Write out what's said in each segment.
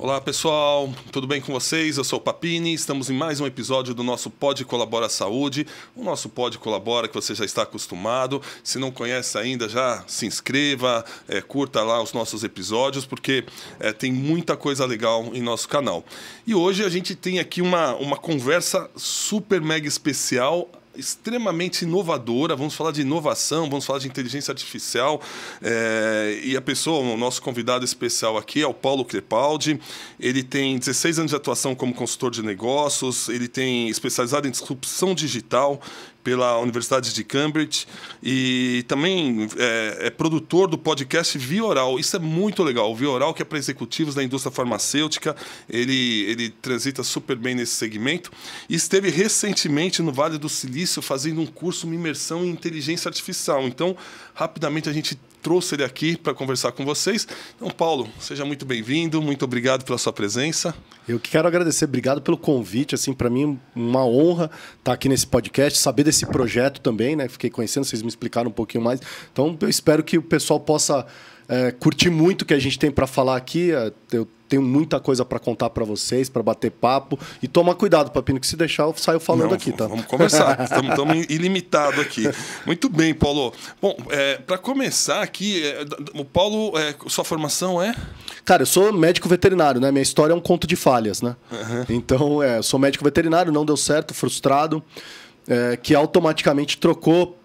Olá pessoal, tudo bem com vocês? Eu sou o Papini, estamos em mais um episódio do nosso Pod Colabora Saúde, o nosso Pod Colabora que você já está acostumado. Se não conhece ainda, já se inscreva, curta lá os nossos episódios, porque tem muita coisa legal em nosso canal. E hoje a gente tem aqui uma conversa super mega especial, extremamente inovadora. Vamos falar de inovação, vamos falar de inteligência artificial, e o nosso convidado especial aqui é o Paulo Crepaldi. Ele tem 16 anos de atuação como consultor de negócios, ele tem especializado em disrupção digital pela Universidade de Cambridge e também é produtor do podcast Via Oral. Isso é muito legal. O Via Oral, que é para executivos da indústria farmacêutica, ele transita super bem nesse segmento e esteve recentemente no Vale do Silício fazendo um curso, uma imersão em inteligência artificial. Então, rapidamente a gente trouxe ele aqui para conversar com vocês. Então, Paulo, seja muito bem-vindo, muito obrigado pela sua presença. Eu que quero agradecer, obrigado pelo convite, assim, para mim uma honra estar aqui nesse podcast, saber desse projeto também, né? Fiquei conhecendo, vocês me explicaram um pouquinho mais. Então, eu espero que o pessoal possa curtir muito o que a gente tem para falar aqui. Eu tenho muita coisa para contar para vocês, para bater papo. E toma cuidado, Papino, que se deixar eu saio falando aqui, tá? Vamos conversar, estamos ilimitado aqui. Muito bem, Paulo. Bom, para começar aqui, o Paulo, sua formação é? Cara, eu sou médico veterinário, né? Minha história é um conto de falhas, né? Uhum. Então, eu sou médico veterinário, não deu certo, frustrado, que automaticamente trocou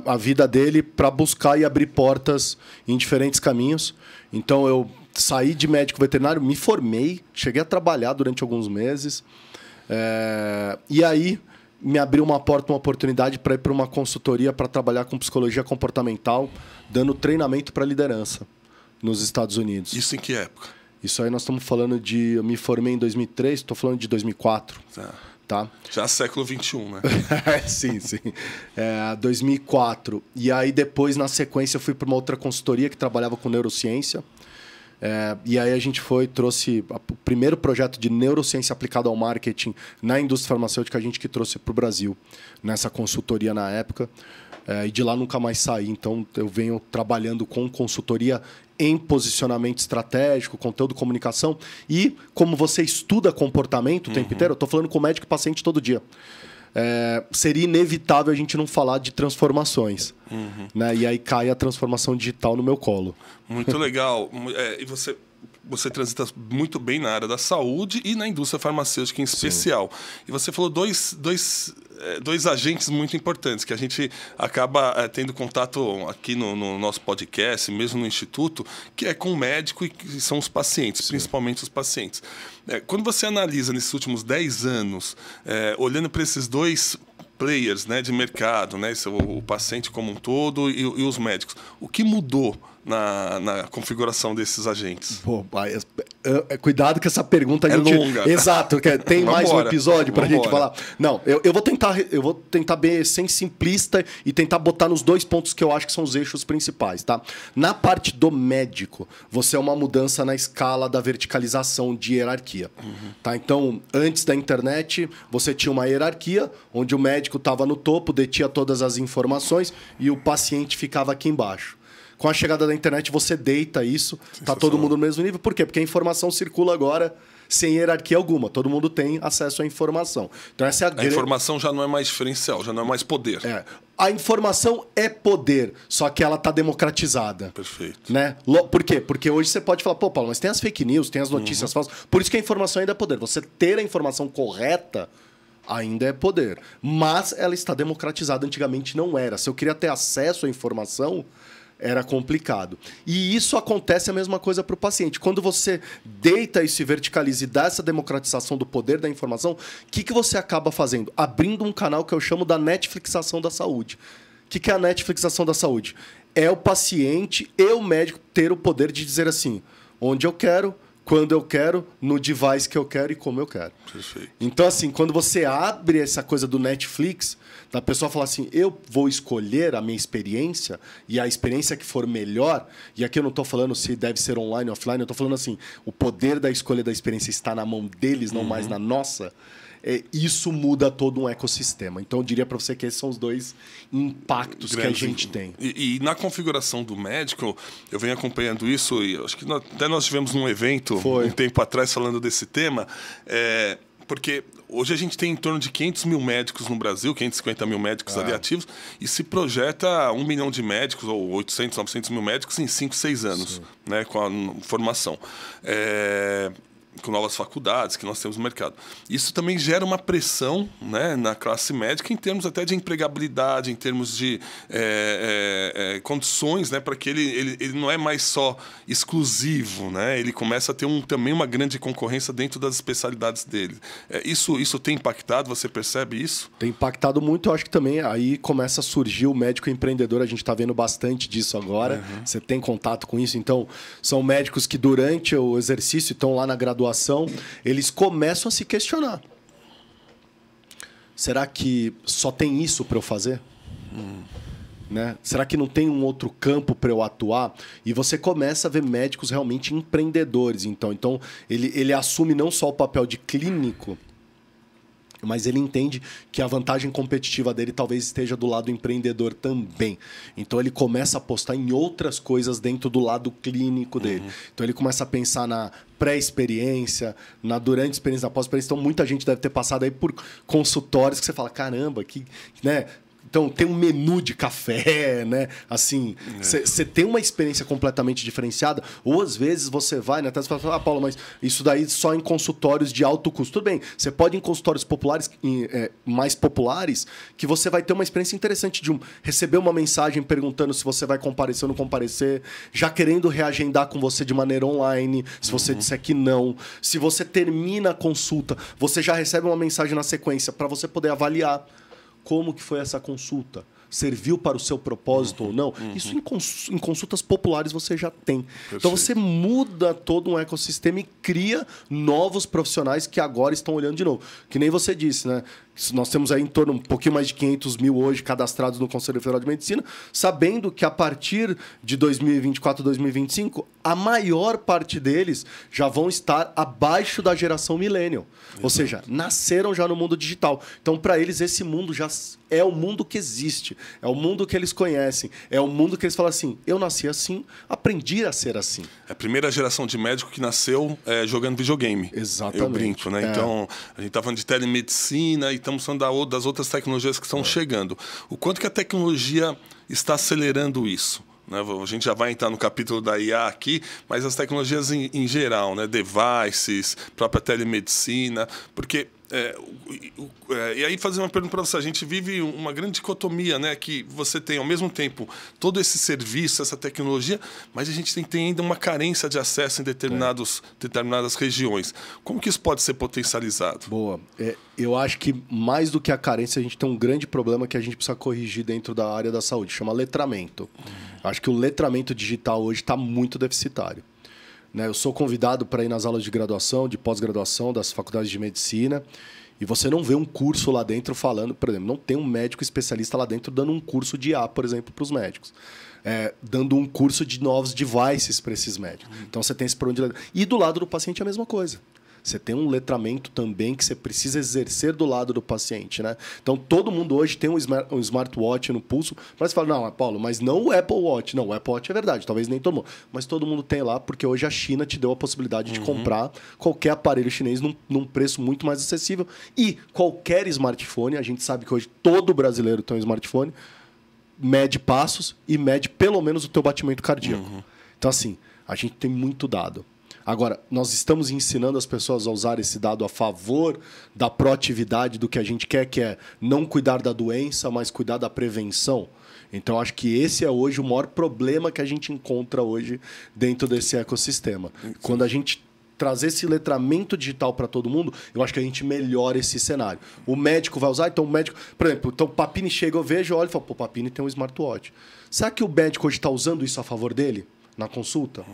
a vida dele para buscar e abrir portas em diferentes caminhos. Então, eu saí de médico veterinário, me formei, cheguei a trabalhar durante alguns meses. E aí me abriu uma porta, uma oportunidade para ir para uma consultoria para trabalhar com psicologia comportamental, dando treinamento para liderança nos Estados Unidos. Isso em que época? Isso aí nós estamos falando de... Eu me formei em 2003, estou falando de 2004. Tá? Já século XXI, né? Sim. 2004. E aí depois, na sequência, eu fui para uma outra consultoria que trabalhava com neurociência. E aí a gente trouxe o primeiro projeto de neurociência aplicada ao marketing na indústria farmacêutica, a gente que trouxe para o Brasil, nessa consultoria na época. E de lá nunca mais saí. Então, eu venho trabalhando com consultoria em posicionamento estratégico, conteúdo, comunicação. E como você estuda comportamento o tempo inteiro, eu estou falando com médico e paciente todo dia. Seria inevitável a gente não falar de transformações. Né? E aí cai a transformação digital no meu colo. Muito legal. E você transita muito bem na área da saúde e na indústria farmacêutica em especial. Sim. E você falou dois agentes muito importantes que a gente acaba tendo contato aqui no nosso podcast, mesmo no Instituto, que é com o médico e que são os pacientes, sim, principalmente os pacientes. Quando você analisa nesses últimos 10 anos, olhando para esses dois players, né, de mercado, né, o paciente como um todo e os médicos, o que mudou na configuração desses agentes? Pô, cuidado que essa pergunta é longa. Exato, tem mais um episódio para a gente falar. Não, eu vou tentar ser simplista e tentar botar nos dois pontos que eu acho que são os eixos principais, tá? Na parte do médico, você é uma mudança na escala da verticalização de hierarquia. Tá? Então, antes da internet, você tinha uma hierarquia onde o médico estava no topo, detinha todas as informações e o paciente ficava aqui embaixo. Com a chegada da internet, você deita isso, tá todo mundo no mesmo nível. Por quê? Porque a informação circula agora sem hierarquia alguma. Todo mundo tem acesso à informação. Então, essa é a informação já não é mais diferencial, já não é mais poder. A informação é poder, só que ela está democratizada. Perfeito. Né? Por quê? Porque hoje você pode falar, pô, Paulo, mas tem as fake news, tem as notícias falsas. Por isso que a informação ainda é poder. Você ter a informação correta ainda é poder. Mas ela está democratizada. Antigamente não era. Se eu queria ter acesso à informação, era complicado. E isso acontece a mesma coisa para o paciente. Quando você deita isso e verticaliza e dá essa democratização do poder da informação, o que você acaba fazendo? Abrindo um canal que eu chamo da Netflixação da saúde. O que é a Netflixação da saúde? É o paciente e o médico ter o poder de dizer assim, onde eu quero, quando eu quero, no device que eu quero e como eu quero. Perfeito. Então, assim, quando você abre essa coisa do Netflix, da pessoa falar assim, eu vou escolher a minha experiência e a experiência que for melhor, e aqui eu não estou falando se deve ser online ou offline, eu estou falando assim, o poder da escolha da experiência está na mão deles, não mais na nossa. isso muda todo um ecossistema. Então, eu diria para você que esses são os dois impactos Grandes, que a gente tem. E na configuração do médico, eu venho acompanhando isso, e acho que até nós tivemos um evento um tempo atrás falando desse tema, porque hoje a gente tem em torno de 500 mil médicos no Brasil, 550 mil médicos ali ativos, e se projeta 1 milhão de médicos, ou 800, 900 mil médicos em 5, 6 anos, né, com a formação. Com novas faculdades que nós temos no mercado. Isso também gera uma pressão, né, na classe médica em termos até de empregabilidade, em termos de condições, né, para que ele não é mais só exclusivo, né, ele começa a ter também uma grande concorrência dentro das especialidades dele. Isso tem impactado? Você percebe isso? Tem impactado muito. Eu acho que também aí começa a surgir o médico empreendedor. A gente está vendo bastante disso agora. Você tem contato com isso? Então, são médicos que durante o exercício estão lá na graduação, eles começam a se questionar. Será que só tem isso para eu fazer? Né? Será que não tem um outro campo para eu atuar? E você começa a ver médicos realmente empreendedores. Então ele assume não só o papel de clínico, mas ele entende que a vantagem competitiva dele talvez esteja do lado empreendedor também. Então ele começa a apostar em outras coisas dentro do lado clínico dele. Então ele começa a pensar na pré-experiência, na durante experiência, na pós-experiência. Então muita gente deve ter passado aí por consultórios que você fala, caramba, né? Então, tem um menu de café, né? Assim, você tem uma experiência completamente diferenciada. Ou, às vezes, você vai, né? Até você fala, Paulo, mas isso daí só em consultórios de alto custo. Tudo bem, você pode ir em consultórios populares, mais populares, que você vai ter uma experiência interessante de receber uma mensagem perguntando se você vai comparecer ou não comparecer, já querendo reagendar com você de maneira online, se você disser que não. Se você termina a consulta, você já recebe uma mensagem na sequência para você poder avaliar como que foi essa consulta. Serviu para o seu propósito ou não? Isso em consultas populares você já tem. Perfeito. Então você muda todo um ecossistema e cria novos profissionais que agora estão olhando de novo. Que nem você disse, né? Nós temos aí em torno um pouquinho mais de 500 mil hoje cadastrados no Conselho Federal de Medicina, sabendo que a partir de 2024, 2025, a maior parte deles já vão estar abaixo da geração millennial. Exato. Ou seja, nasceram já no mundo digital. Então, para eles, esse mundo já é o mundo que existe. É o mundo que eles conhecem. É o mundo que eles falam assim, eu nasci assim, aprendi a ser assim. É a primeira geração de médico que nasceu jogando videogame. Exatamente. Eu brinco, né? Então, a gente está falando de telemedicina e estamos falando das outras tecnologias que estão chegando. O quanto que a tecnologia está acelerando isso? Né? A gente já vai entrar no capítulo da IA aqui, mas as tecnologias em geral, né? Devices, própria telemedicina, porque... e aí fazer uma pergunta para você, a gente vive uma grande dicotomia, né, que você tem ao mesmo tempo todo esse serviço, essa tecnologia, mas a gente tem ainda uma carência de acesso em determinadas regiões. Como que isso pode ser potencializado? Boa. Eu acho que mais do que a carência, a gente tem um grande problema que a gente precisa corrigir dentro da área da saúde, chama letramento. Acho que o letramento digital hoje está muito deficitário. Eu sou convidado para ir nas aulas de graduação, de pós-graduação das faculdades de medicina, e você não vê um curso lá dentro falando, por exemplo, não tem um médico especialista lá dentro dando um curso de IA, por exemplo, para os médicos. Dando um curso de novos devices para esses médicos. Então você tem esse problema de... E do lado do paciente é a mesma coisa. Você tem um letramento também que você precisa exercer do lado do paciente, né? Então, todo mundo hoje tem um smartwatch no pulso, mas você fala, não, Paulo, mas não o Apple Watch. Não, o Apple Watch é verdade, talvez nem todo mundo. Mas todo mundo tem lá, porque hoje a China te deu a possibilidade de comprar qualquer aparelho chinês num preço muito mais acessível. E qualquer smartphone, a gente sabe que hoje todo brasileiro tem um smartphone, mede passos e mede pelo menos o teu batimento cardíaco. Então, assim, a gente tem muito dado. Agora, nós estamos ensinando as pessoas a usar esse dado a favor da proatividade do que a gente quer, que é não cuidar da doença, mas cuidar da prevenção. Então, acho que esse é hoje o maior problema que a gente encontra hoje dentro desse ecossistema. Quando a gente trazer esse letramento digital para todo mundo, eu acho que a gente melhora esse cenário. O médico vai usar, então o médico... Por exemplo, então o Papini chega, eu vejo, olho e falo, pô, o Papini tem um smartwatch. Será que o médico hoje está usando isso a favor dele? Na consulta?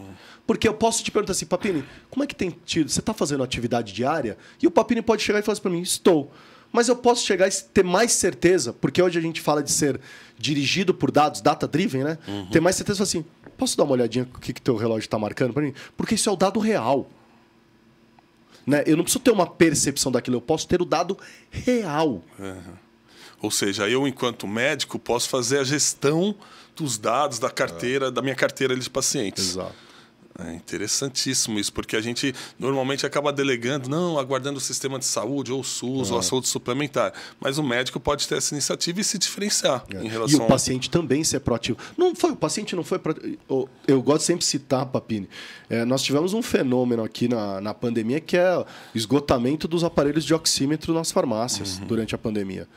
Porque eu posso te perguntar assim, Papini, como é que tem tido? Você está fazendo atividade diária? E o Papini pode chegar e falar assim para mim, estou. Mas eu posso chegar e ter mais certeza, porque hoje a gente fala de ser dirigido por dados, data-driven, né? Ter mais certeza e falar assim, posso dar uma olhadinha no que teu relógio está marcando para mim? Porque isso é o dado real. Né? Eu não preciso ter uma percepção daquilo, eu posso ter o dado real. Ou seja, eu, enquanto médico, posso fazer a gestão dos dados da carteira, da minha carteira de pacientes. Exato. É interessantíssimo isso, porque a gente normalmente acaba delegando, não, aguardando o sistema de saúde, ou o SUS, ou a saúde suplementar. Mas o médico pode ter essa iniciativa e se diferenciar em relação E o paciente também ser proativo. O paciente não foi proativo. Eu gosto sempre de citar, Papini. Nós tivemos um fenômeno aqui na pandemia que é o esgotamento dos aparelhos de oxímetro nas farmácias durante a pandemia.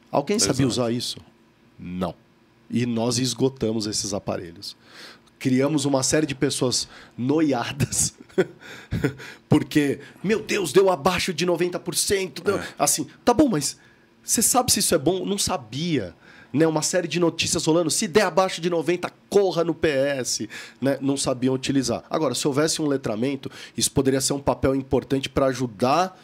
Alguém sabia usar isso? Não. E nós esgotamos esses aparelhos. Criamos uma série de pessoas noiadas, porque, meu Deus, deu abaixo de 90%. Deu... Assim, tá bom, mas você sabe se isso é bom? Não sabia. Né? Uma série de notícias rolando. Se der abaixo de 90%, corra no PS. Né? Não sabiam utilizar. Agora, se houvesse um letramento, isso poderia ser um papel importante para ajudar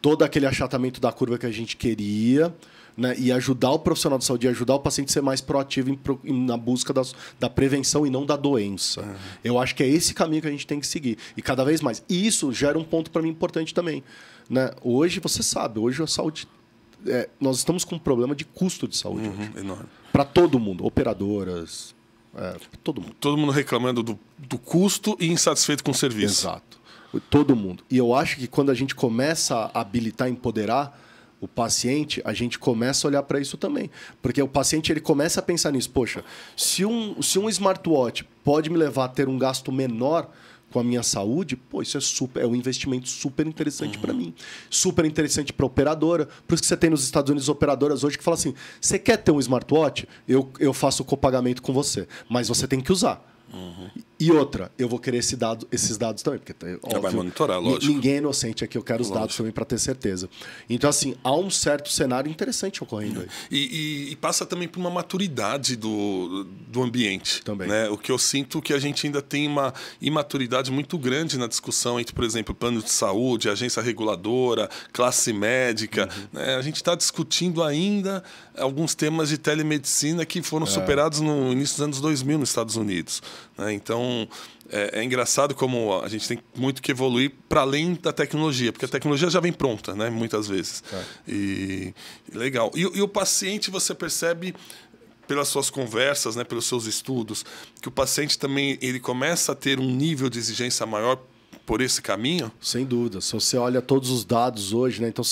todo aquele achatamento da curva que a gente queria, né, e ajudar o profissional de saúde, ajudar o paciente a ser mais proativo na busca da prevenção e não da doença. Eu acho que é esse caminho que a gente tem que seguir. E cada vez mais. E isso gera um ponto para mim importante também. Né? Hoje, você sabe, hoje a saúde... nós estamos com um problema de custo de saúde. enorme. Para todo mundo. Operadoras, todo mundo. Todo mundo reclamando do custo e insatisfeito com o serviço. Exato. Todo mundo. E eu acho que quando a gente começa a habilitar, empoderar o paciente, a gente começa a olhar para isso também. Porque o paciente ele começa a pensar nisso. Poxa, se um smartwatch pode me levar a ter um gasto menor com a minha saúde, pô, isso é um investimento super interessante para mim. Super interessante para a operadora. Por isso que você tem nos Estados Unidos operadoras hoje que falam assim, você quer ter um smartwatch? Eu faço o copagamento com você. Mas você tem que usar. E outra, eu vou querer esses dados também, porque óbvio, vai monitorar, lógico. Ninguém é inocente aqui, eu quero os dados também para ter certeza. Então, assim, há um certo cenário interessante ocorrendo aí. E passa também por uma maturidade do ambiente. Também. Né? O que eu sinto que a gente ainda tem uma imaturidade muito grande na discussão entre, por exemplo, plano de saúde, agência reguladora, classe médica. Né? A gente está discutindo ainda alguns temas de telemedicina que foram superados no início dos anos 2000 nos Estados Unidos. Né? Então, é engraçado como a gente tem muito que evoluir para além da tecnologia, porque a tecnologia já vem pronta, né? Muitas vezes. E legal. E o paciente, você percebe pelas suas conversas, né, pelos seus estudos, que o paciente também ele começa a ter um nível de exigência maior por esse caminho? Sem dúvida. Se você olha todos os dados hoje, né? Então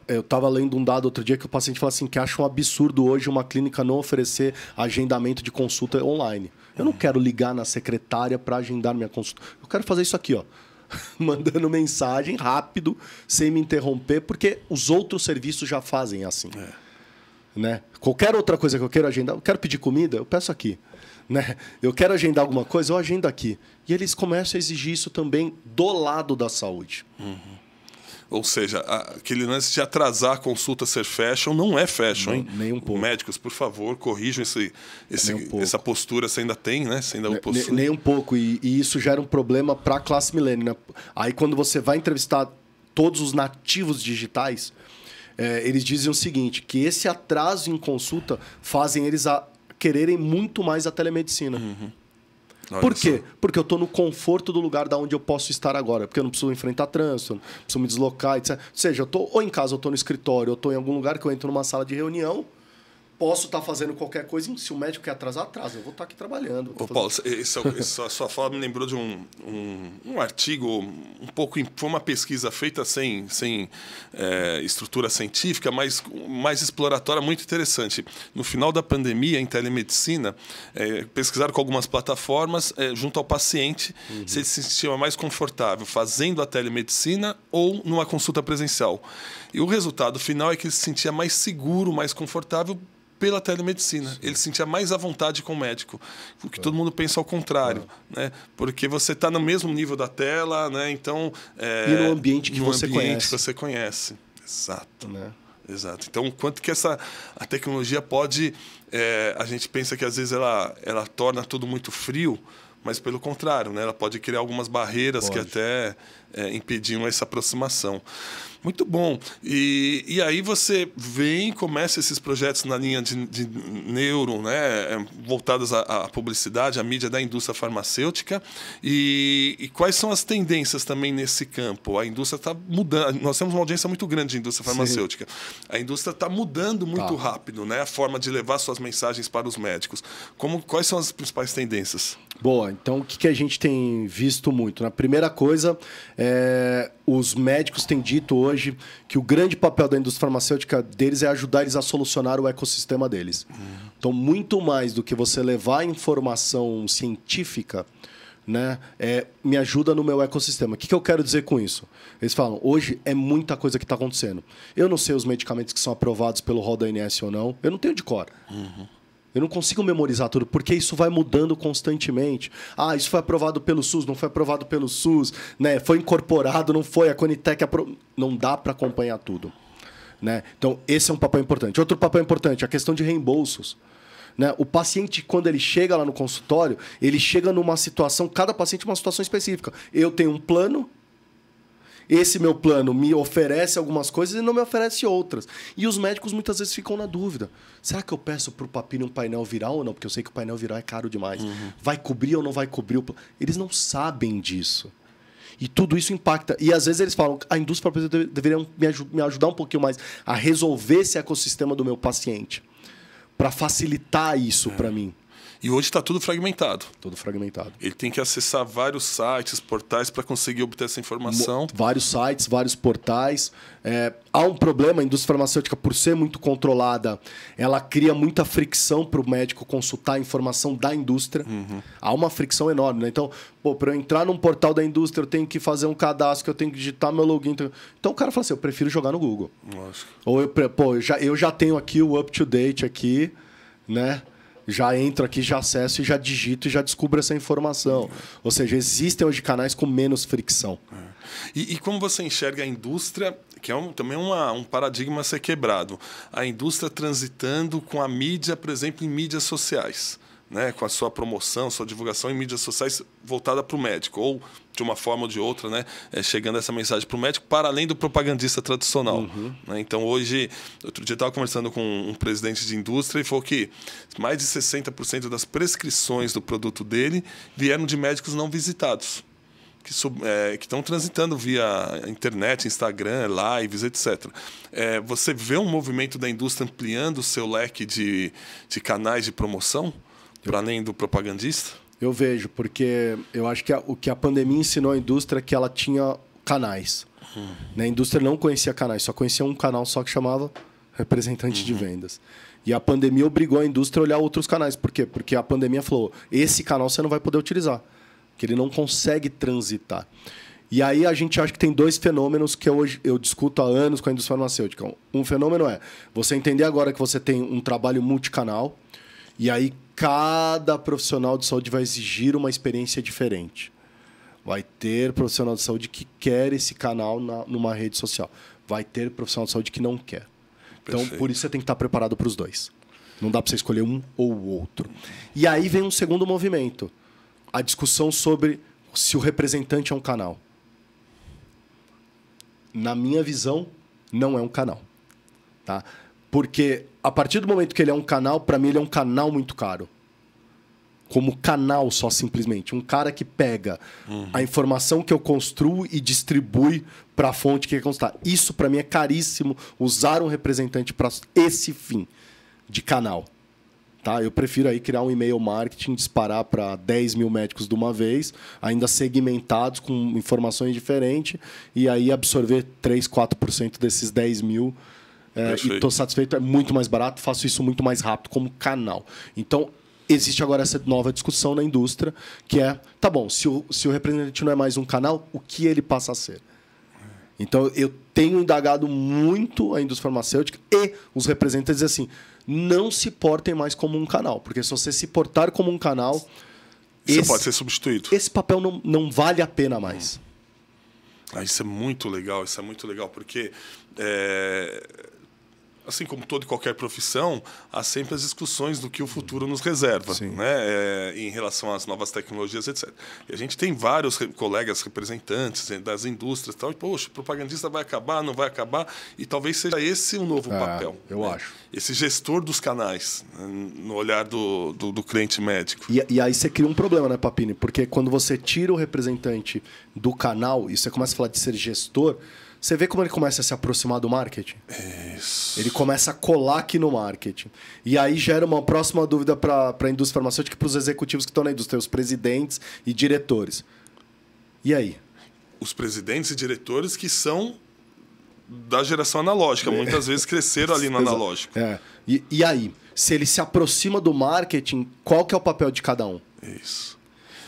eu estava lendo um dado outro dia que o paciente fala assim que acha um absurdo hoje uma clínica não oferecer agendamento de consulta online. Eu não quero ligar na secretária para agendar minha consulta. Eu quero fazer isso aqui, ó. Mandando mensagem rápido, sem me interromper, porque os outros serviços já fazem assim. Né? Qualquer outra coisa que eu quero agendar, eu quero pedir comida, eu peço aqui. Né? Eu quero agendar alguma coisa, eu agendo aqui. E eles começam a exigir isso também do lado da saúde. Ou seja, aquele lance de atrasar a consulta ser fashion não é fashion, não, hein? Nem um pouco. Médicos, por favor, corrijam essa postura, você ainda tem, né? Você ainda possui. Nem um pouco. E isso gera um problema para a classe milênio. Né? Aí, quando você vai entrevistar todos os nativos digitais, eles dizem o seguinte, que esse atraso em consulta fazem eles quererem muito mais a telemedicina. Por quê? Porque eu estou no conforto do lugar da onde eu posso estar agora. Porque eu não preciso enfrentar trânsito, não preciso me deslocar, etc. Ou seja, eu estou ou em casa, eu estou no escritório, eu estou em algum lugar que eu entro numa sala de reunião, posso estar fazendo qualquer coisa. Se o médico quer atrasar, atrasa. Eu vou estar aqui trabalhando. Paulo, essa sua fala me lembrou de um artigo, um pouco. Foi uma pesquisa feita sem estrutura científica, mas mais exploratória, muito interessante. No final da pandemia, em telemedicina, pesquisaram com algumas plataformas junto ao paciente se ele se sentia mais confortável fazendo a telemedicina ou numa consulta presencial. E o resultado final é que ele se sentia mais seguro, mais confortável pela telemedicina. Ele se sentia mais à vontade com o médico. O que todo mundo pensa ao contrário. Né? Porque você está no mesmo nível da tela, né? Então... e no ambiente que você conhece. Exato. Né? Exato. Então, o quanto que a tecnologia pode... a gente pensa que às vezes ela torna tudo muito frio, mas pelo contrário, né? Ela pode criar algumas barreiras que Pode. até impediam essa aproximação. Muito bom. E aí você vem e começa esses projetos na linha de neuro, né? Voltados à publicidade, à mídia da indústria farmacêutica. E quais são as tendências também nesse campo? A indústria está mudando. Nós temos uma audiência muito grande de indústria farmacêutica. Sim. A indústria está mudando muito rápido, né? A forma de levar suas mensagens para os médicos. Quais são as principais tendências? Boa, então o que a gente tem visto muito? Na primeira coisa, os médicos têm dito hoje que o grande papel da indústria farmacêutica deles é ajudar eles a solucionar o ecossistema deles. Então, muito mais do que você levar informação científica, né, me ajuda no meu ecossistema. O que eu quero dizer com isso? Eles falam, hoje é muita coisa que está acontecendo. Eu não sei os medicamentos que são aprovados pelo rol da ANS ou não. Eu não tenho de cor. Eu não consigo memorizar tudo, porque isso vai mudando constantemente. Ah, isso foi aprovado pelo SUS, não foi aprovado pelo SUS, né? Foi incorporado, não foi, a Conitec não dá para acompanhar tudo. Né? Então, esse é um papel importante. Outro papel importante, a questão de reembolsos. Né? O paciente, quando ele chega lá no consultório, ele chega numa situação, cada paciente uma situação específica. Eu tenho um plano, esse meu plano me oferece algumas coisas e não me oferece outras. E os médicos muitas vezes ficam na dúvida. Será que eu peço para o Papini um painel viral ou não? Porque eu sei que o painel viral é caro demais. Vai cobrir ou não vai cobrir? Eles não sabem disso. E tudo isso impacta. E às vezes eles falam a indústria farmacêutica deveria me ajudar um pouquinho mais a resolver esse ecossistema do meu paciente. Para facilitar isso para mim. E hoje está tudo fragmentado. Tudo fragmentado. Ele tem que acessar vários sites, portais para conseguir obter essa informação. Vários sites, vários portais. Há um problema, a indústria farmacêutica, por ser muito controlada, ela cria muita fricção para o médico consultar a informação da indústria. Há uma fricção enorme. Né? Então, para eu entrar num portal da indústria, eu tenho que fazer um cadastro, eu tenho que digitar meu login. Então o cara fala assim, eu prefiro jogar no Google. Lógico. Ou eu já tenho aqui o up-to-date aqui, né? Já entro aqui, já acesso e já digito e já descubro essa informação. Ou seja, existem hoje canais com menos fricção. E como você enxerga a indústria, que é também um paradigma a ser quebrado, a indústria transitando com a mídia, por exemplo, em mídias sociais, né? Com a sua promoção, sua divulgação em mídias sociais voltada para o médico, ou de uma forma ou de outra, né? Chegando essa mensagem para o médico, para além do propagandista tradicional. Né? Então, hoje, outro dia eu estava conversando com um presidente de indústria e falou que mais de 60% das prescrições do produto dele vieram de médicos não visitados, que estão transitando via internet, Instagram, lives, etc. Você vê um movimento da indústria ampliando o seu leque de canais de promoção, para além do propagandista? Eu vejo, porque eu acho que o que a pandemia ensinou à indústria é que ela tinha canais. Né? A indústria não conhecia canais, só conhecia um canal só que chamava representante de vendas. E a pandemia obrigou a indústria a olhar outros canais. Por quê? Porque a pandemia falou, esse canal você não vai poder utilizar, que ele não consegue transitar. E aí a gente acha que tem dois fenômenos que hoje eu discuto há anos com a indústria farmacêutica. Um fenômeno é você entender agora que você tem um trabalho multicanal, e aí cada profissional de saúde vai exigir uma experiência diferente. Vai ter profissional de saúde que quer esse canal numa rede social. Vai ter profissional de saúde que não quer. Então, por isso você tem que estar preparado para os dois. Não dá para você escolher um ou o outro. E aí vem um segundo movimento. A discussão sobre se o representante é um canal. Na minha visão, não é um canal. Tá? Porque a partir do momento que ele é um canal, para mim ele é um canal muito caro. Como canal só simplesmente. Um cara que pega a informação que eu construo e distribui para a fonte que quer consultar. Isso para mim é caríssimo, usar um representante para esse fim de canal. Tá? Eu prefiro aí criar um e-mail marketing, disparar para 10 mil médicos de uma vez, ainda segmentados, com informações diferentes, e aí absorver 3, 4% desses 10 mil. E estou satisfeito, é muito mais barato, faço isso muito mais rápido como canal. Então, existe agora essa nova discussão na indústria, que é, tá bom, se o representante não é mais um canal, o que ele passa a ser? Então, eu tenho indagado muito a indústria farmacêutica e os representantes assim, não se portem mais como um canal, porque se você se portar como um canal... Você pode ser substituído. Esse papel não vale a pena mais. Isso é muito legal, porque... assim como toda e qualquer profissão, há sempre as discussões do que o futuro nos reserva, né? Em relação às novas tecnologias, etc. E a gente tem vários colegas representantes das indústrias e tal, e, poxa, o propagandista vai acabar, não vai acabar, e talvez seja esse o novo papel. Eu acho. Esse gestor dos canais, né? No olhar do cliente médico. E aí você cria um problema, né, Papini? Porque quando você tira o representante do canal e você começa a falar de ser gestor, você vê como ele começa a se aproximar do marketing? Isso. Ele começa a colar aqui no marketing. E aí gera uma próxima dúvida para a indústria farmacêutica e para os executivos que estão na indústria, os presidentes e diretores. E aí? Os presidentes e diretores que são da geração analógica. Muitas vezes cresceram ali no analógico. E aí? Se ele se aproxima do marketing, qual que é o papel de cada um? Isso.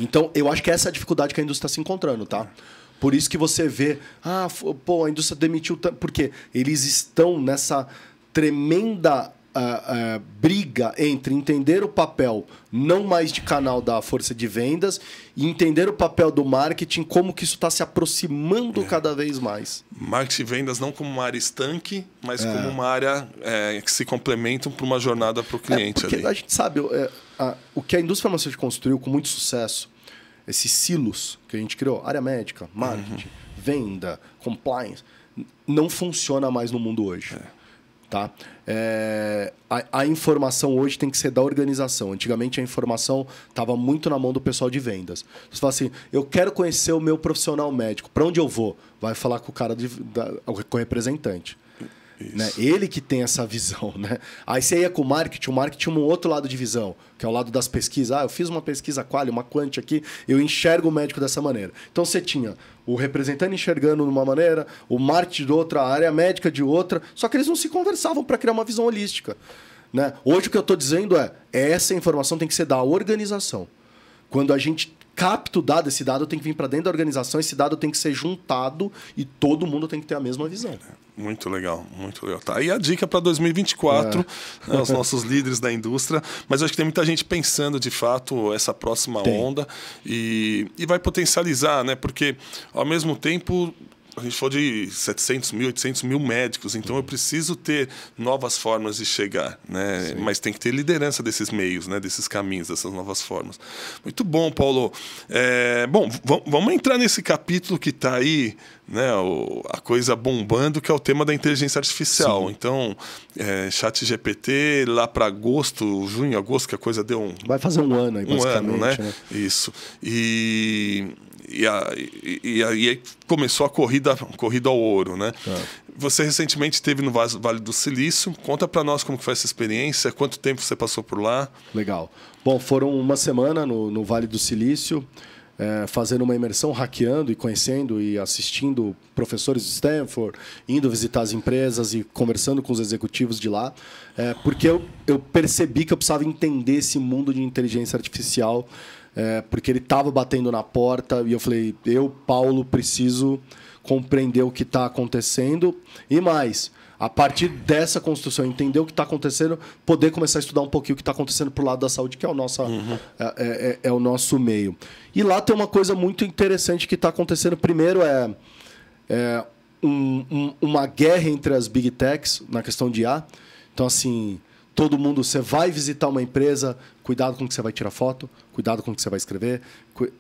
Então, eu acho que essa é a dificuldade que a indústria está se encontrando, tá? Por isso que você vê, a indústria demitiu tanto. Porque eles estão nessa tremenda briga entre entender o papel não mais de canal da força de vendas e entender o papel do marketing, como que isso está se aproximando cada vez mais. Marketing e vendas não como uma área estanque, mas como uma área que se complementam para uma jornada para o cliente. Porque ali. A gente sabe, o que a indústria farmacêutica construiu com muito sucesso, esses silos que a gente criou, área médica, marketing, venda, compliance, não funciona mais no mundo hoje. Tá? A informação hoje tem que ser da organização. Antigamente a informação estava muito na mão do pessoal de vendas. Você fala assim, eu quero conhecer o meu profissional médico. Para onde eu vou? Vai falar com o cara, com o representante. Né? Ele que tem essa visão. Né? Aí você ia com o marketing tinha um outro lado de visão, que é o lado das pesquisas. Eu fiz uma pesquisa quali, uma quant aqui, eu enxergo o médico dessa maneira. Então você tinha o representante enxergando de uma maneira, o marketing de outra, a área médica de outra, só que eles não se conversavam para criar uma visão holística. Né? Hoje o que eu estou dizendo essa informação tem que ser da organização. Quando a gente capta o dado, esse dado tem que vir para dentro da organização, esse dado tem que ser juntado e todo mundo tem que ter a mesma visão. Muito legal, muito legal. Tá aí a dica para 2024, né, os nossos líderes da indústria. Mas eu acho que tem muita gente pensando, de fato, essa próxima onda e vai potencializar, né? Porque, ao mesmo tempo, a gente falou de 700 mil, 800 mil médicos, então eu preciso ter novas formas de chegar, né? Mas tem que ter liderança desses meios, né? Desses caminhos, dessas novas formas. Muito bom, Paulo. Bom, vamos entrar nesse capítulo que está aí, né? A coisa bombando, que é o tema da inteligência artificial. Sim. Então, ChatGPT, lá para agosto, junho, agosto, que a coisa deu vai fazer um ano aí, basicamente. Né? Isso. E aí começou a corrida ao ouro, né? Você recentemente esteve no Vale do Silício. Conta para nós como que foi essa experiência, quanto tempo você passou por lá. Legal. Bom, foram uma semana no Vale do Silício, fazendo uma imersão, hackeando e conhecendo e assistindo professores de Stanford, indo visitar as empresas e conversando com os executivos de lá, porque eu percebi que eu precisava entender esse mundo de inteligência artificial, porque ele estava batendo na porta e eu falei, Paulo, preciso compreender o que está acontecendo e mais, a partir dessa construção, entender o que está acontecendo, poder começar a estudar um pouquinho o que está acontecendo para o lado da saúde, que é o nosso, é o nosso meio. E lá tem uma coisa muito interessante que está acontecendo. Primeiro uma guerra entre as Big Techs na questão de IA. Então, assim, todo mundo, você vai visitar uma empresa, cuidado com o que você vai tirar foto, cuidado com o que você vai escrever.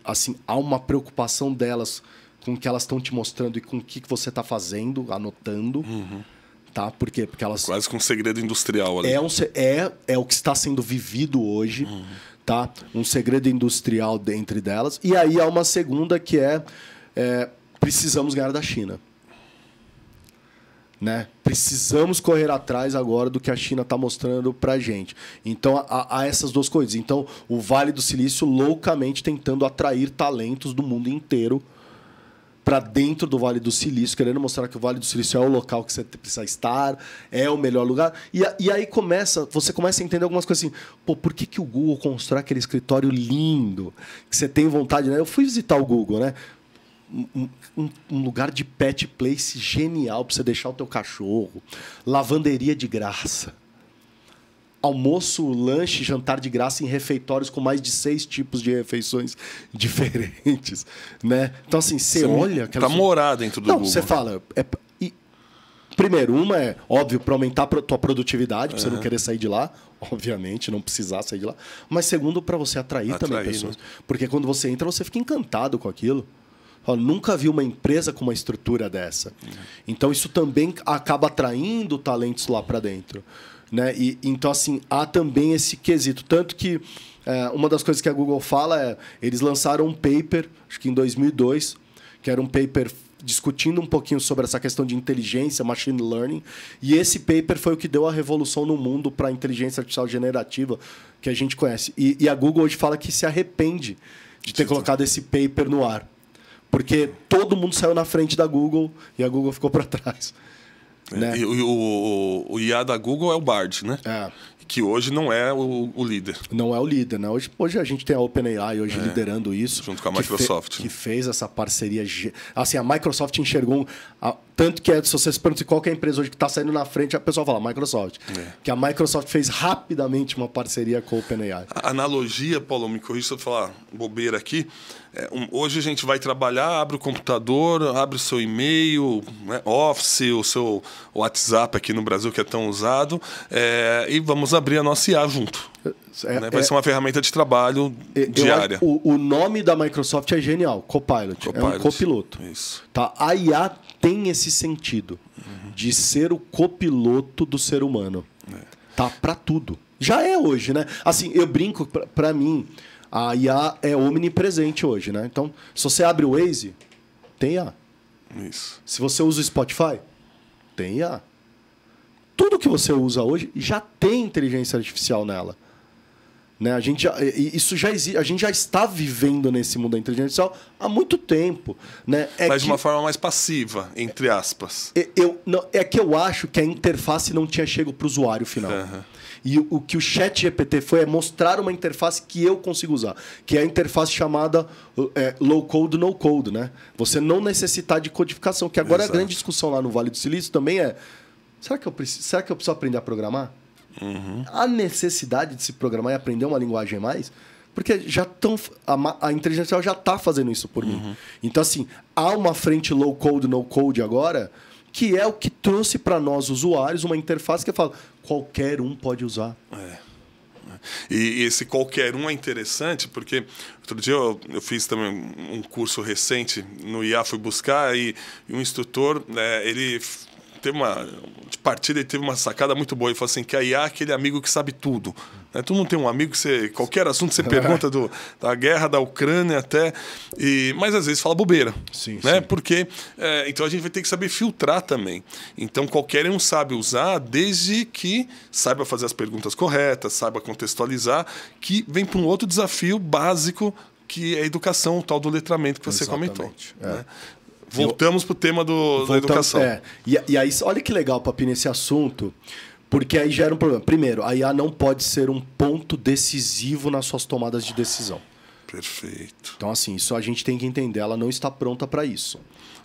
Assim, há uma preocupação delas com o que elas estão te mostrando e com o que você está fazendo, anotando. Tá? Por quê? Porque elas... Quase com um segredo industrial ali. É o que está sendo vivido hoje. Tá? Um segredo industrial entre delas. E aí há uma segunda que precisamos ganhar da China. Né? Precisamos correr atrás agora do que a China está mostrando para a gente. Então, há essas duas coisas. Então, o Vale do Silício loucamente tentando atrair talentos do mundo inteiro para dentro do Vale do Silício, querendo mostrar que o Vale do Silício é o local que você precisa estar, é o melhor lugar. E aí você começa a entender algumas coisas assim. Por que o Google constrói aquele escritório lindo, que você tem vontade, né? Eu fui visitar o Google, né? Um lugar de pet place genial para você deixar o teu cachorro, lavanderia de graça, almoço, lanche, jantar de graça em refeitórios com mais de 6 tipos de refeições diferentes, né? Então assim, você olha, para morar dentro do Google. Você fala, Primeiro, uma é, óbvio, para aumentar a tua produtividade, para você não querer sair de lá, obviamente, não precisar sair de lá. Mas segundo, para você atrair também pessoas. Né? Porque quando você entra, você fica encantado com aquilo. Fala, nunca vi uma empresa com uma estrutura dessa. Então, isso também acaba atraindo talentos lá para dentro. Né? Então, assim, há também esse quesito. Tanto que uma das coisas que a Google fala é... Eles lançaram um paper, acho que em 2002, que era um paper discutindo um pouquinho sobre essa questão de inteligência, machine learning. E esse paper foi o que deu a revolução no mundo para a inteligência artificial generativa que a gente conhece. E a Google hoje fala que se arrepende de ter colocado esse paper no ar. Porque todo mundo saiu na frente da Google e a Google ficou para trás. Né? E o IA da Google é o Bard, né? Que hoje não é o líder. Não é o líder, né? Hoje a gente tem a OpenAI liderando isso. Junto com a Microsoft. Que fez essa parceria. Assim, a Microsoft enxergou... Tanto que se você se pergunta qual que é a empresa hoje que está saindo na frente, a pessoa fala Microsoft. Que a Microsoft fez rapidamente uma parceria com a OpenAI. A analogia, Paulo, me corrija se eu falar bobeira aqui. Hoje a gente vai trabalhar, abre o computador, abre o seu e-mail, né, Office, o seu WhatsApp aqui no Brasil, que é tão usado, e vamos abrir a nossa IA junto. Né? Vai ser uma ferramenta de trabalho diária. O nome da Microsoft é genial, Copilot. É um copiloto. Isso. Tá? A IA tem esse sentido de ser o copiloto do ser humano. Tá? Para tudo. Já é hoje, né? Assim, eu brinco, para mim, a IA é omnipresente hoje, né? Então, se você abre o Waze, tem IA. Isso. Se você usa o Spotify, tem IA. Tudo que você usa hoje já tem inteligência artificial nela. Né? A gente já está vivendo nesse mundo da inteligência artificial há muito tempo. Né? Mas de uma forma mais passiva, entre aspas. É que eu acho que a interface não tinha chego para o usuário final. E o que o ChatGPT foi é mostrar uma interface que eu consigo usar, que é a interface chamada low code, no code. Né? Você não necessitar de codificação, que agora a grande discussão lá no Vale do Silício também é: será que eu preciso aprender a programar? A necessidade de se programar e aprender uma linguagem a mais, porque a inteligência artificial já está fazendo isso por mim. Então, assim, há uma frente low code, no code agora, que é o que trouxe para nós, usuários, uma interface que fala, qualquer um pode usar. E esse qualquer um é interessante, porque outro dia eu fiz também um curso recente no IA, fui buscar, e um instrutor, ele teve ele teve uma sacada muito boa. Ele falou assim, que a IA é aquele amigo que sabe tudo. Né? Tu não tem um amigo que qualquer assunto você pergunta da guerra da Ucrânia até... mas às vezes fala bobeira. Sim, né? Sim. Porque então a gente vai ter que saber filtrar também. Então qualquer um sabe usar, desde que saiba fazer as perguntas corretas, saiba contextualizar, que vem para um outro desafio básico, que é a educação, o tal do letramento que você comentou. Né? Voltamos para o tema da educação. E aí, olha que legal, Papi, nesse assunto, porque aí gera um problema. Primeiro, a IA não pode ser um ponto decisivo nas suas tomadas de decisão. Perfeito. Então, assim, isso a gente tem que entender, ela não está pronta para isso.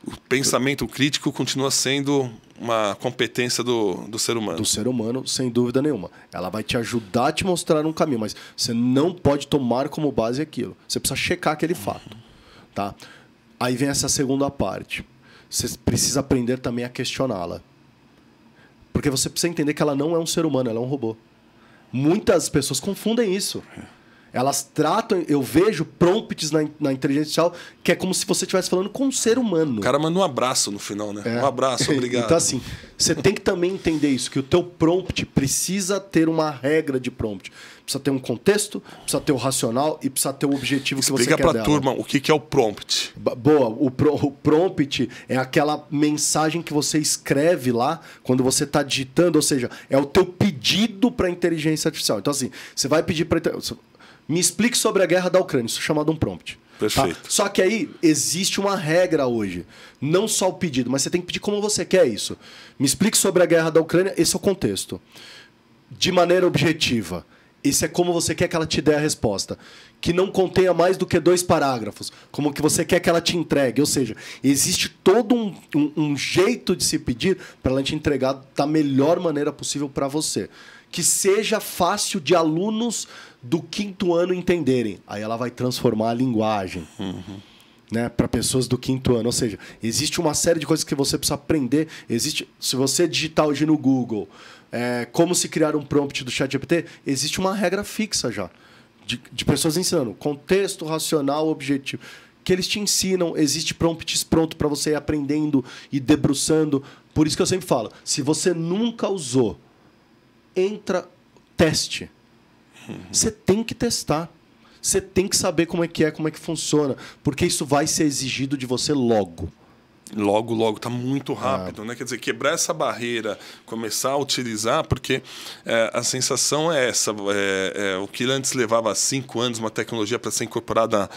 O pensamento crítico continua sendo uma competência do ser humano. Do ser humano, sem dúvida nenhuma. Ela vai te ajudar a te mostrar um caminho, mas você não pode tomar como base aquilo. Você precisa checar aquele fato. Tá? Aí vem essa segunda parte. Você precisa aprender também a questioná-la. Porque você precisa entender que ela não é um ser humano, ela é um robô. Muitas pessoas confundem isso. Elas tratam... Eu vejo prompts na inteligência artificial que é como se você estivesse falando com um ser humano. O cara manda um abraço no final, né? Um abraço, obrigado. Então, assim, você tem que também entender isso, que o teu prompt precisa ter uma regra de prompt. Precisa ter um contexto, precisa ter o racional e precisa ter o objetivo que você quer dela. Explica para a turma o que é o prompt. Boa. O prompt é aquela mensagem que você escreve lá quando você está digitando, ou seja, é o teu pedido para a inteligência artificial. Então, assim, você vai pedir para... Me explique sobre a guerra da Ucrânia. Isso é chamado um prompt. Perfeito. Tá? Só que aí existe uma regra hoje. Não só o pedido, mas você tem que pedir como você quer isso. Me explique sobre a guerra da Ucrânia. Esse é o contexto. De maneira objetiva. Esse é como você quer que ela te dê a resposta. Que não contenha mais do que 2 parágrafos. Como que você quer que ela te entregue. Ou seja, existe todo um jeito de se pedir para ela te entregar da melhor maneira possível para você. Que seja fácil de alunos do 5º ano entenderem. Aí ela vai transformar a linguagem. né, para pessoas do 5º ano. Ou seja, existe uma série de coisas que você precisa aprender. Se você digitar hoje no Google como se criar um prompt do ChatGPT, existe uma regra fixa já de pessoas ensinando contexto, racional, objetivo. Que eles te ensinam, existe prompts pronto para você ir aprendendo e debruçando. Por isso que eu sempre falo, se você nunca usou, teste. Você tem que testar. Você tem que saber como é que funciona. Porque isso vai ser exigido de você logo. Logo, tá muito rápido, né? Quer dizer, quebrar essa barreira, começar a utilizar, porque a sensação é essa. O que antes levava 5 anos uma tecnologia para ser incorporada,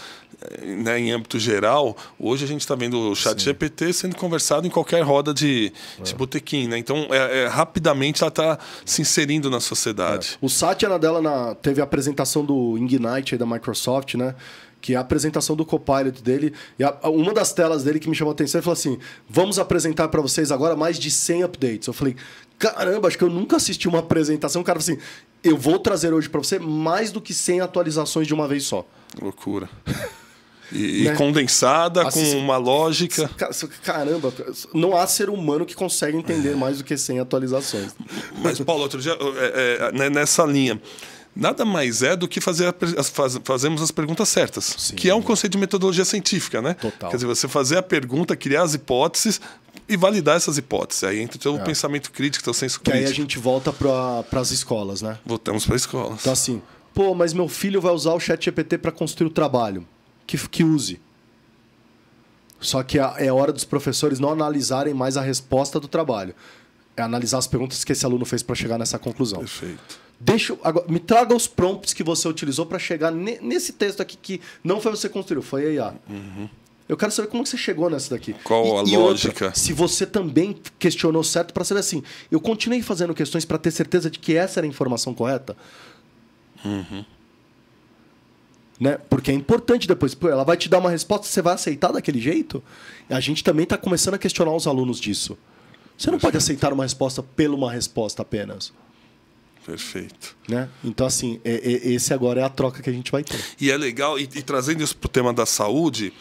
né, em âmbito geral, hoje a gente está vendo o ChatGPT sendo conversado em qualquer roda de botequim, né? Então, rapidamente ela está se inserindo na sociedade. O Satya Nadella teve a apresentação do Ignite aí da Microsoft, né? Que é a apresentação do Copilot dele. E uma das telas dele que me chamou a atenção, ele falou assim, vamos apresentar para vocês agora mais de 100 updates. Eu falei, caramba, acho que eu nunca assisti uma apresentação. O cara falou assim, eu vou trazer hoje para você mais do que 100 atualizações de uma vez só. Loucura. E né? Condensada, com uma lógica. Caramba, não há ser humano que consegue entender mais do que 100 atualizações. Mas, Paulo, outro dia, nessa linha... Nada mais é do que fazermos as perguntas certas. Sim. Que é um conceito de metodologia científica, né? Total. Quer dizer, você fazer a pergunta, criar as hipóteses e validar essas hipóteses. Aí entra o teu pensamento crítico, teu senso crítico. Aí a gente volta para as escolas, né? Voltamos para as escolas. Então assim, mas meu filho vai usar o ChatGPT para construir o trabalho. Que use. Só que é hora dos professores não analisarem mais a resposta do trabalho. É analisar as perguntas que esse aluno fez para chegar nessa conclusão. Perfeito. Agora, me traga os prompts que você utilizou para chegar nesse texto aqui que não foi você que construiu, foi a IA. Uhum. Eu quero saber como que você chegou nessa daqui. Qual a lógica? Outra, se você também questionou certo para saber assim, eu continuei fazendo questões para ter certeza de que essa era a informação correta. Uhum. Né? Porque é importante depois. Ela vai te dar uma resposta, você vai aceitar daquele jeito? A gente também está começando a questionar os alunos disso. Você não pode aceitar uma resposta pela uma resposta apenas. Perfeito. Né? Então, assim, esse agora é a troca que a gente vai ter. E é legal, e trazendo isso para o tema da saúde,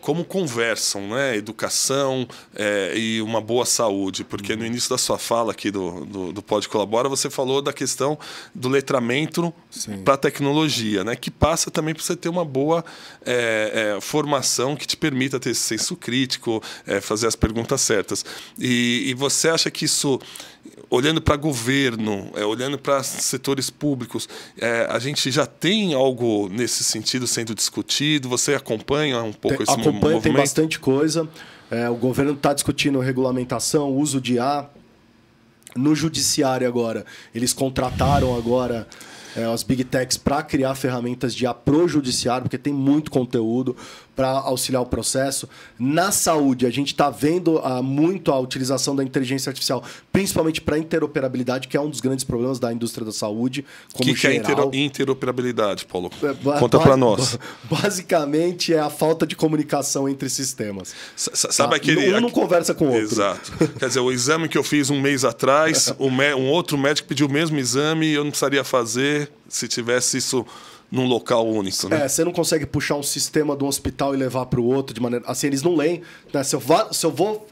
como conversam, né? Educação e uma boa saúde. Porque no início da sua fala aqui do Pode Colabora, você falou da questão do letramento para a tecnologia, né? Que passa também para você ter uma boa formação que te permita ter esse senso crítico, fazer as perguntas certas. E você acha que isso... Olhando para governo, olhando para setores públicos, a gente já tem algo nesse sentido sendo discutido? Você acompanha um pouco esse movimento? Acompanha, tem bastante coisa. O governo está discutindo regulamentação, uso de IA. No judiciário agora, eles contrataram agora as Big Techs para criar ferramentas de IA pro judiciário, porque tem muito conteúdo para auxiliar o processo. Na saúde, a gente está vendo muito a utilização da inteligência artificial, principalmente para interoperabilidade, que é um dos grandes problemas da indústria da saúde. O que é interoperabilidade, Paulo? Conta para nós. Basicamente, é a falta de comunicação entre sistemas. Sabe aquele... Um não conversa com o outro. Exato. Quer dizer, o exame que eu fiz um mês atrás, um outro médico pediu o mesmo exame e eu não precisaria fazer se tivesse isso... num local único, né? Você não consegue puxar um sistema de um hospital e levar para o outro de maneira... Assim, eles não leem. Né? Se eu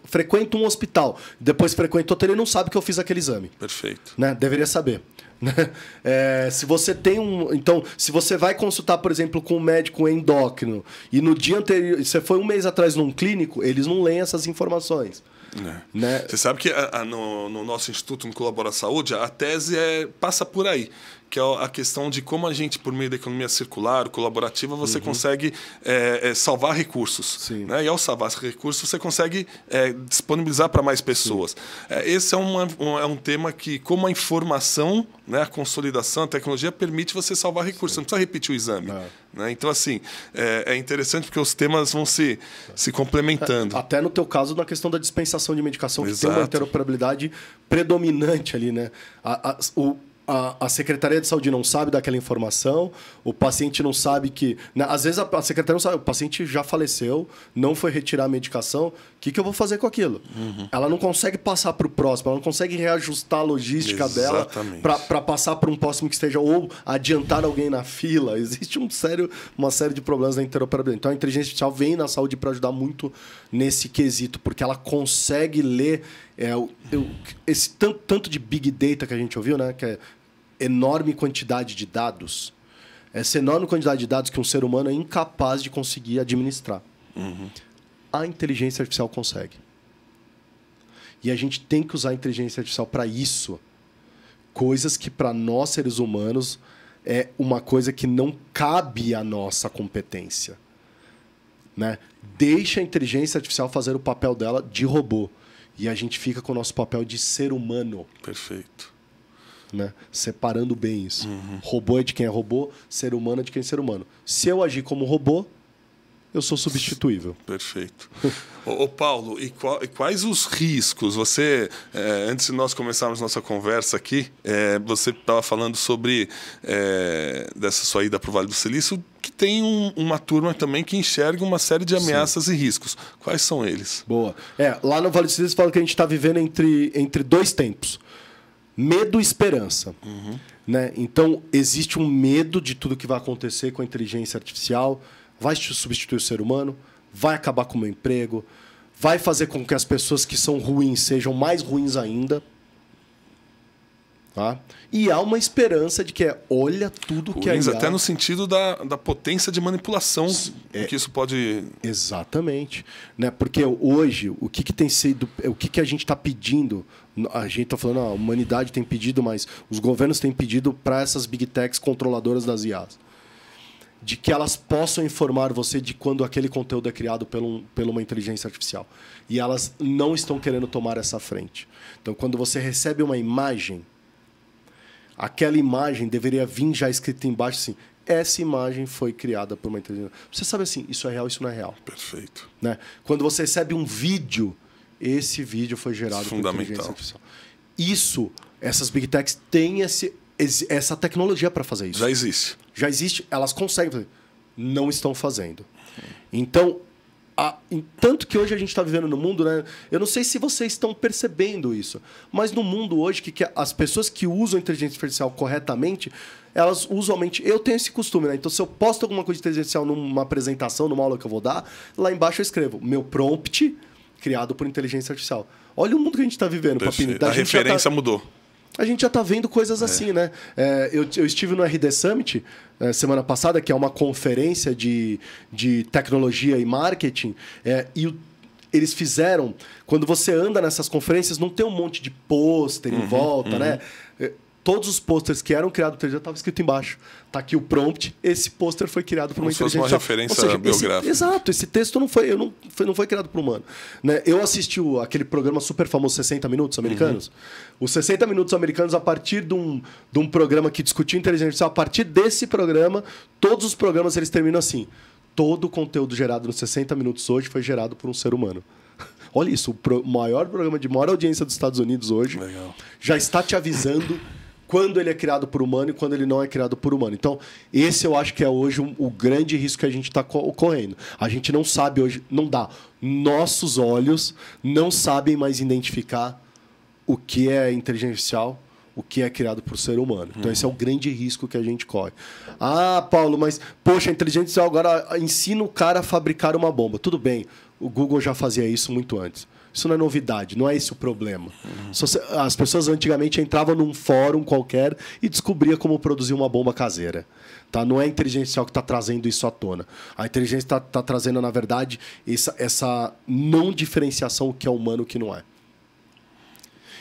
frequento um hospital, depois frequento outro, ele não sabe que eu fiz aquele exame. Perfeito. Né? Deveria saber. Se você tem Então, se você vai consultar, por exemplo, com um médico endócrino e no dia anterior... Você foi um mês atrás num clínico, eles não leem essas informações. Né? Você sabe que no nosso Instituto no Colabora Saúde, a tese passa por aí, que é a questão de como a gente, por meio da economia circular, colaborativa, você consegue salvar recursos. Né? E ao salvar recursos, você consegue disponibilizar para mais pessoas. Esse é um tema que, como a informação, né, a consolidação, a tecnologia, permite você salvar recursos. Você não precisa repetir o exame. Né? Então, assim, é interessante porque os temas vão se complementando. Até no teu caso, na questão da dispensação de medicação, que tem uma interoperabilidade predominante ali, né? a Secretaria de Saúde não sabe daquela informação, o paciente não sabe que... Né, às vezes a Secretaria não sabe, o paciente já faleceu, não foi retirar a medicação, o que eu vou fazer com aquilo? Ela não consegue passar para o próximo, ela não consegue reajustar a logística dela para passar para um próximo que esteja, ou adiantar alguém na fila. Existe uma série de problemas na interoperabilidade. Então a inteligência artificial vem na saúde para ajudar muito nesse quesito, porque ela consegue ler esse tanto de big data que a gente ouviu, né, que é enorme quantidade de dados, essa enorme quantidade de dados que um ser humano é incapaz de conseguir administrar. A inteligência artificial consegue. E a gente tem que usar a inteligência artificial para isso. Coisas que, para nós, seres humanos, é uma coisa que não cabe à nossa competência. Né? Deixa a inteligência artificial fazer o papel dela de robô. E a gente fica com o nosso papel de ser humano. Perfeito. Né? Separando bem isso. Robô é de quem é robô, ser humano é de quem é ser humano. Se eu agir como robô, eu sou substituível. Perfeito. Ô Paulo, e quais os riscos? Você, antes de nós começarmos nossa conversa aqui, você estava falando sobre dessa sua ida para o Vale do Silício, que tem uma turma também que enxerga uma série de ameaças e riscos. Quais são eles? Boa. Lá no Vale do Silício fala que a gente está vivendo entre dois tempos. Medo e esperança. Né? Então, existe um medo de tudo que vai acontecer com a inteligência artificial, vai substituir o ser humano, vai acabar com o meu emprego, vai fazer com que as pessoas que são ruins sejam mais ruins ainda. Tá? E há uma esperança de que olha tudo que ruins, até no sentido da potência de manipulação que isso pode... Exatamente. Né? Porque hoje, o que tem sido... O que a gente está pedindo... A gente está falando, a humanidade tem pedido, mas os governos têm pedido para essas big techs controladoras das IAs. De que elas possam informar você de quando aquele conteúdo é criado por uma inteligência artificial. E elas não estão querendo tomar essa frente. Então, quando você recebe uma imagem, aquela imagem deveria vir já escrita embaixo assim, essa imagem foi criada por uma inteligência. Você sabe assim, isso é real, isso não é real. Perfeito. Né? Quando você recebe um vídeo, esse vídeo foi gerado por inteligência artificial. Isso, essas big techs têm essa tecnologia para fazer isso. Já existe. Já existe, elas conseguem fazer. Não estão fazendo. Então, tanto que hoje a gente está vivendo no mundo, né? Eu não sei se vocês estão percebendo isso, mas no mundo hoje, que as pessoas que usam a inteligência artificial corretamente, elas usualmente... Eu tenho esse costume, né? Então, se eu posto alguma coisa de inteligência artificial numa apresentação, numa aula que eu vou dar, lá embaixo eu escrevo meu prompt criado por inteligência artificial. Olha o mundo que a gente está vivendo, Papini. A referência mudou. A gente já está vendo coisas assim, né? Eu estive no RD Summit semana passada, que é uma conferência de tecnologia e marketing, e eles fizeram... Quando você anda nessas conferências, não tem um monte de pôster em volta, né? Todos os posters que eram criados por inteligência estavam escrito embaixo. Está aqui o prompt, esse pôster foi criado por uma inteligência artificial. Uma referência biográfica. Exato, esse texto não foi criado por humano. Né? Eu assisti aquele programa super famoso, 60 Minutos Americanos. Os 60 Minutos Americanos, a partir de um programa que discutia inteligência artificial, a partir desse programa, todos os programas eles terminam assim. Todo o conteúdo gerado nos 60 Minutos hoje foi gerado por um ser humano. Olha isso, o maior programa de maior audiência dos Estados Unidos hoje já está te avisando quando ele é criado por humano e quando ele não é criado por humano. Então, esse eu acho que é hoje o grande risco que a gente está correndo. A gente não sabe hoje, não dá. Nossos olhos não sabem mais identificar o que é inteligência artificial, o que é criado por ser humano. Então, esse é o grande risco que a gente corre. Ah, Paulo, mas, poxa, a inteligência artificial agora ensina o cara a fabricar uma bomba. Tudo bem, o Google já fazia isso muito antes. Isso não é novidade, não é esse o problema. As pessoas antigamente entravam num fórum qualquer e descobriam como produzir uma bomba caseira. Tá? Não é a inteligência artificial que está trazendo isso à tona. A inteligência está trazendo, na verdade, essa não diferenciação o que é humano e o que não é.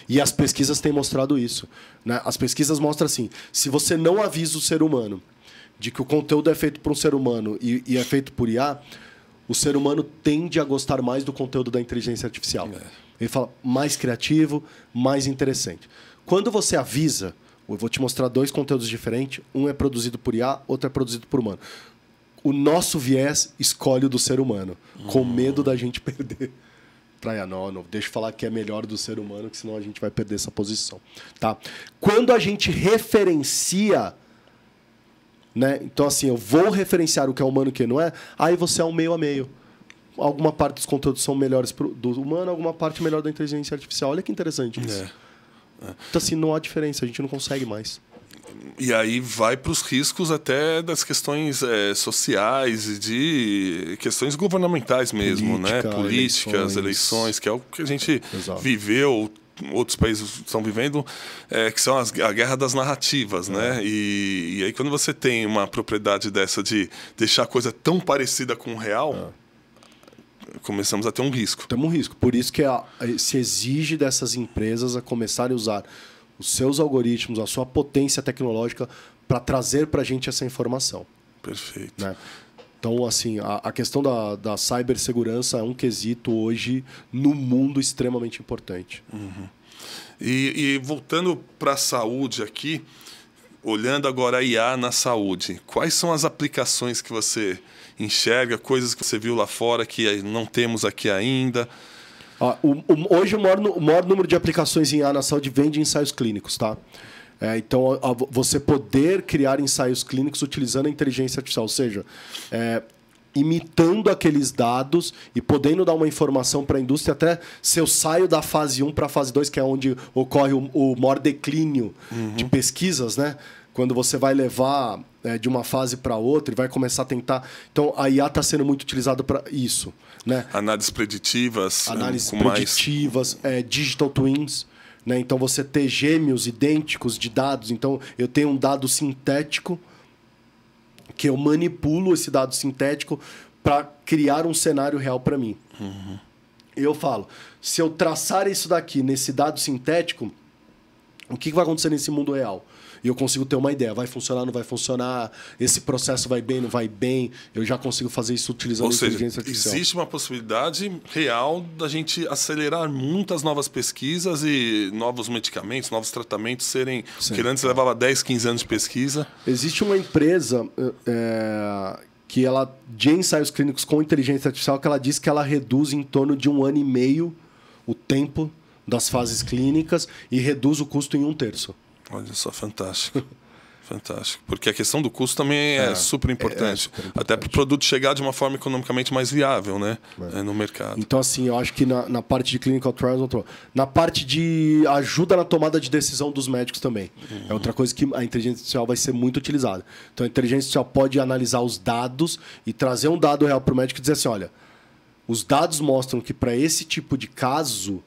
E as pesquisas têm mostrado isso. Né? As pesquisas mostram assim, se você não avisa o ser humano de que o conteúdo é feito por um ser humano e é feito por IA... O ser humano tende a gostar mais do conteúdo da inteligência artificial. Ele fala mais criativo, mais interessante. Quando você avisa, eu vou te mostrar dois conteúdos diferentes. Um é produzido por IA, outro é produzido por humano. O nosso viés escolhe o do ser humano, com medo da gente perder. Não, deixa eu falar que é melhor do ser humano, que senão a gente vai perder essa posição. Tá? Quando a gente referencia, né? Então, assim, eu vou referenciar o que é humano e o que não é, aí você é um meio a meio. Alguma parte dos conteúdos são melhores do humano, alguma parte melhor da inteligência artificial. Olha que interessante isso. Então, assim, não há diferença, a gente não consegue mais. E aí vai para os riscos até das questões sociais e de questões governamentais mesmo, né? Políticas, eleições, que é o que a gente viveu, outros países estão vivendo, que são a guerra das narrativas, né? E aí quando você tem uma propriedade dessa de deixar a coisa tão parecida com o real, começamos a ter um risco. Temos um risco. Por isso que se exige dessas empresas a começarem a usar os seus algoritmos, a sua potência tecnológica para trazer para a gente essa informação. Perfeito. Né? Então, assim, a questão da cibersegurança é um quesito hoje no mundo extremamente importante. Uhum. E voltando para a saúde aqui, olhando agora a IA na saúde, quais são as aplicações que você enxerga, coisas que você viu lá fora que não temos aqui ainda? Hoje o maior número de aplicações em IA na saúde vem de ensaios clínicos, tá? Então, você poder criar ensaios clínicos utilizando a inteligência artificial, ou seja, imitando aqueles dados e podendo dar uma informação para a indústria, até se eu saio da fase 1 para a fase 2, que é onde ocorre o maior declínio de pesquisas, né? Quando você vai levar de uma fase para outra e vai começar a tentar... Então, a IA está sendo muito utilizada para isso. Né? Análises preditivas. Digital twins. Né? Então, você ter gêmeos idênticos de dados. Então, eu tenho um dado sintético que eu manipulo esse dado sintético para criar um cenário real para mim. Uhum. Eu falo, se eu traçar isso daqui nesse dado sintético, o que vai acontecer nesse mundo real? E eu consigo ter uma ideia. Vai funcionar, não vai funcionar? Esse processo vai bem, não vai bem? Eu já consigo fazer isso utilizando a inteligência artificial. Existe uma possibilidade real da gente acelerar muitas novas pesquisas e novos medicamentos, novos tratamentos serem... Sim, que antes levava 10, 15 anos de pesquisa. Existe uma empresa que ela, de ensaios clínicos com inteligência artificial, que ela diz que ela reduz em torno de 1 ano e meio o tempo das fases clínicas e reduz o custo em 1/3. Olha só, fantástico. Fantástico. Porque a questão do custo também é super importante. Até para o produto chegar de uma forma economicamente mais viável, né? No mercado. Então, assim, eu acho que na parte de clinical trials, na parte de ajuda na tomada de decisão dos médicos também. É outra coisa que a inteligência artificial vai ser muito utilizada. Então, a inteligência artificial pode analisar os dados e trazer um dado real para o médico e dizer assim, olha, os dados mostram que para esse tipo de caso...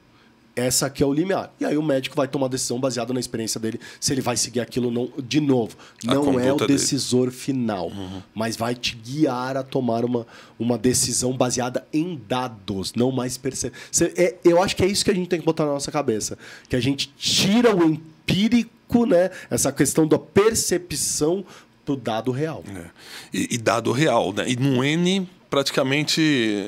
essa aqui é o limiar. E aí o médico vai tomar uma decisão baseada na experiência dele, se ele vai seguir aquilo ou não. De novo, não é o decisor final, mas vai te guiar a tomar uma decisão baseada em dados, não mais eu acho que é isso que a gente tem que botar na nossa cabeça. Que a gente tira o empírico, né? Essa questão da percepção pro dado real. E dado real, né? E num N praticamente...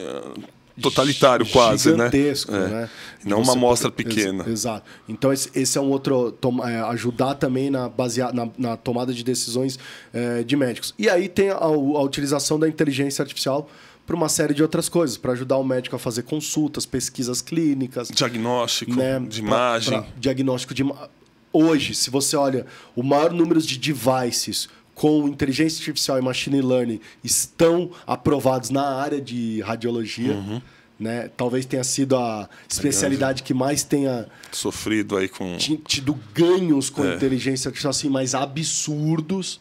totalitário quase, gigantesco, né? Não uma amostra pequena. Exato. Então, esse é um outro... ajudar também na tomada de decisões de médicos. E aí tem a utilização da inteligência artificial para uma série de outras coisas, para ajudar o médico a fazer consultas, pesquisas clínicas. Diagnóstico, né? De imagem. Diagnóstico de imagem. Hoje, se você olha o maior número de devices... com inteligência artificial e machine learning estão aprovados na área de radiologia. Né? Talvez tenha sido a especialidade que mais tenha sofrido aí com... tido ganhos com inteligência artificial assim, mais absurdos.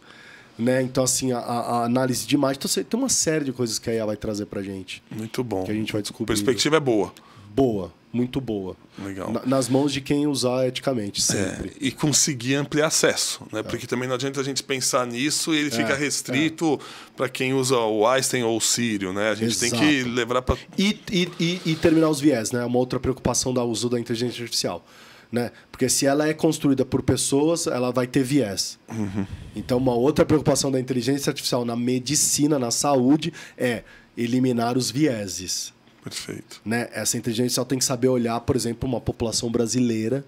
Né? Então, assim, a análise de imagem. Então, tem uma série de coisas que a IA vai trazer pra gente. Muito bom. Que a gente vai descobrir. A perspectiva é boa. Boa, muito boa. Legal. Nas mãos de quem usar eticamente, sempre. E conseguir ampliar acesso, né? Porque também não adianta a gente pensar nisso e ele fica restrito para quem usa o Einstein ou o Sírio, né? A gente tem que levar para... E terminar os viés, né? Uma outra preocupação do uso da inteligência artificial. Né? Porque se ela é construída por pessoas, ela vai ter viés. Então, uma outra preocupação da inteligência artificial na medicina, na saúde, é eliminar os vieses. Perfeito. Né? Essa inteligência artificial tem que saber olhar, por exemplo, uma população brasileira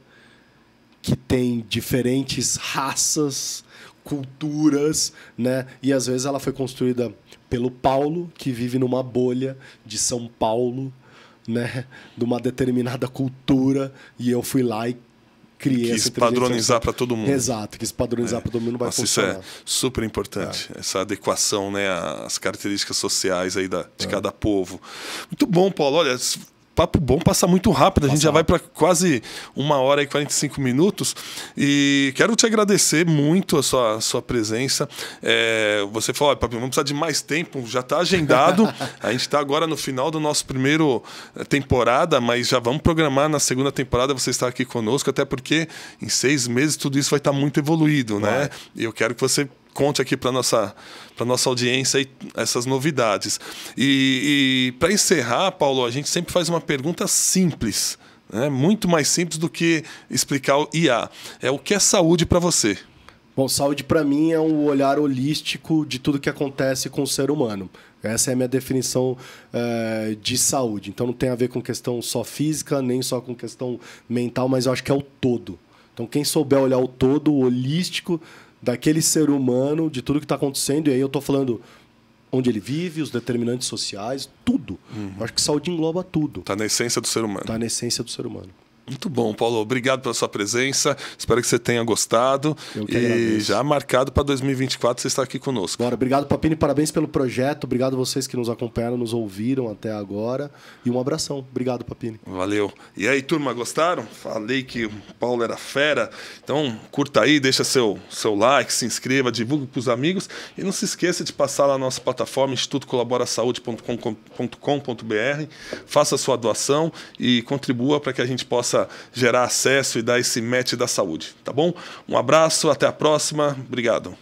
que tem diferentes raças, culturas, né? E às vezes ela foi construída pelo Paulo, que vive numa bolha de São Paulo, né, de uma determinada cultura e eu fui lá e criei quis padronizar para todo mundo. Exato, quis padronizar para todo mundo, vai funcionar. Isso é super importante, essa adequação, né, às características sociais aí de cada povo. Muito bom, Paulo. Olha, papo bom, passa muito rápido. A gente já vai para quase 1h e 45 minutos. E quero te agradecer muito a sua presença. Você falou, Papi, vamos precisar de mais tempo. Já está agendado. A gente está agora no final do nosso primeiro temporada, mas já vamos programar na segunda temporada você estar aqui conosco, até porque em 6 meses tudo isso vai estar muito evoluído, né? E eu quero que você conte aqui para nossa audiência essas novidades. E para encerrar, Paulo, a gente sempre faz uma pergunta simples, né? Muito mais simples do que explicar o IA. O que é saúde para você? Bom, saúde para mim é um olhar holístico de tudo que acontece com o ser humano. Essa é a minha definição de saúde. Então não tem a ver com questão só física, nem só com questão mental, mas eu acho que é o todo. Então quem souber olhar o todo, o holístico, daquele ser humano, de tudo que está acontecendo, e aí eu estou falando onde ele vive, os determinantes sociais, tudo. Eu acho que saúde engloba tudo. Está na essência do ser humano. Está na essência do ser humano. Muito bom, Paulo. Obrigado pela sua presença. Espero que você tenha gostado. Eu que agradeço. Já marcado para 2024 você está aqui conosco. Bora. Obrigado, Papini. Parabéns pelo projeto. Obrigado a vocês que nos acompanharam, nos ouviram até agora. E um abração. Obrigado, Papini. Valeu. E aí, turma, gostaram? Falei que o Paulo era fera. Então, curta aí, deixa seu like, se inscreva, divulgue para os amigos. E não se esqueça de passar lá na nossa plataforma, institutocolaborasaude.com.br. Faça a sua doação e contribua para que a gente possa gerar acesso e dar esse match da saúde, tá bom? Um abraço, até a próxima, obrigado.